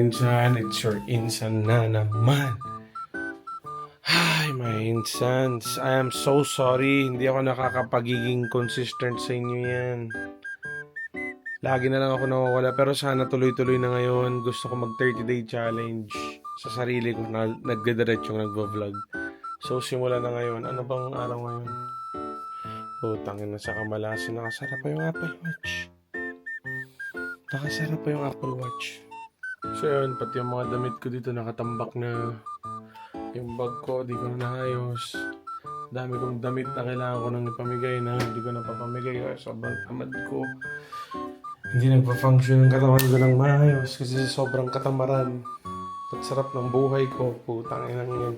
insan, it's your insan na naman. Hi mga insans, I am so sorry, hindi ako nakakapagiging consistent sa inyo yan. Lagi na lang ako nawawala, pero sana tuloy-tuloy na ngayon. Gusto ko mag 30-day challenge sa sarili ko na nagdediretsyong nagvo-vlog. So simula na ngayon, ano bang araw ngayon? Tangin na sa kamalasan, nakasara pa yung Apple Watch. Nakasara pa yung Apple Watch. So yun, pati yung mga damit ko dito nakatambak na. Yung bag ko, di ko na naayos. Dami kong damit na kailangan ko nang ipamigay na hindi ko napapamigay kasi sobrang tamad ko. Hindi nagpa-function yung katawan ko ng maayos kasi sobrang katamaran. At sarap ng buhay ko, putang inang yun.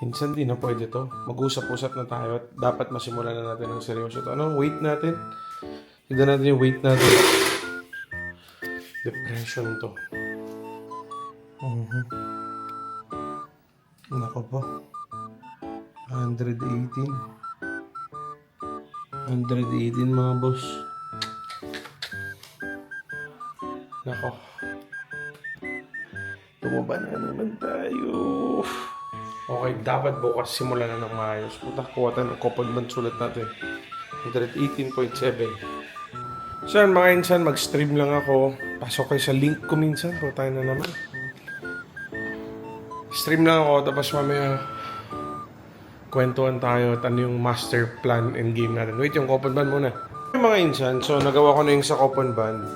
Minsan di na pwede to. Mag-usap-usap na tayo at dapat masimulan na natin ng seryoso to. Anong weight natin? Tignan natin yung weight natin. Depression to. Nako po. 118 mga boss. Nako. Tumaba na naman tayo. Okay, dapat bukas simulan na ng maayos. Puta, kuha tayo ng couple month sulat natin. 118.7. So yan mga insan, mag-stream lang ako. Pasok kayo sa link ko minsan. Kung tayo na naman. Stream lang ako, tapos mamaya kwentuhan tayo at ano yung master plan and game natin. Wait, yung Coupon Band muna. Mga insan, so nagawa ko na yung sa Coupon Band.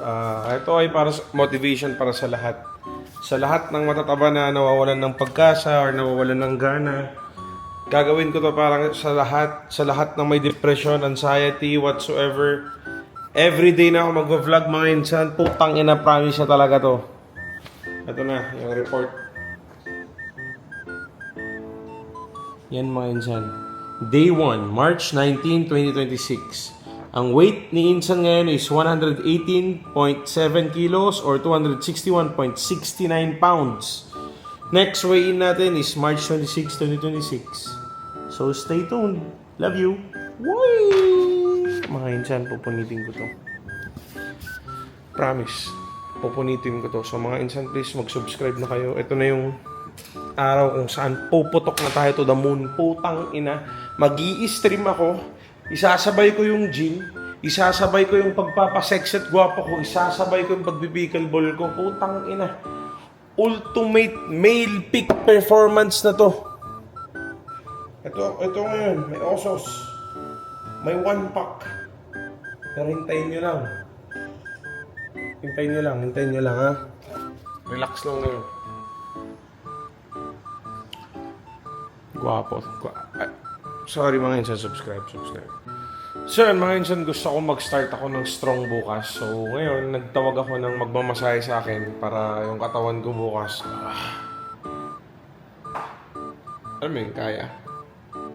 Ito ay para motivation para sa lahat. Sa lahat ng matataba na nawawalan ng pagkasa or nawawalan ng gana. Gagawin ko to para sa lahat ng may depression, anxiety, whatsoever. Everyday na ako mag-vlog mga insan. Putang ina, promise na talaga to. Ito na, yung report. Yan mga insan. Day 1, March 19, 2026. Ang weight ni insan ngayon is 118.7 kilos or 261.69 pounds. Next weigh-in natin is March 26, 2026. So stay tuned. Love you. Woo! Mga insan, pupunitin ko to. Promise. Pupunitin ko to. So mga insan, please mag-subscribe na kayo. Ito na yung araw kung saan puputok na tayo to the moon. Putang ina. Mag-i-stream ako. Isasabay ko yung gym. Isasabay ko yung pagpapasex at gwapo ko. Isasabay ko yung pagbibikal ball ko. Putang ina. Ultimate male peak performance na to. Ito ngayon. May osos. May 1 pack. Pero hintayin nyo lang. Hintayin nyo lang ha. Relax lang ngayon. Gwapo. Sorry mga insan, subscribe. So yun mga insan, gusto ko mag-start ako ng strong bukas. So ngayon, nagtawag ako ng magmamasahe sa akin para yung katawan ko bukas. Alam mo yun, kaya.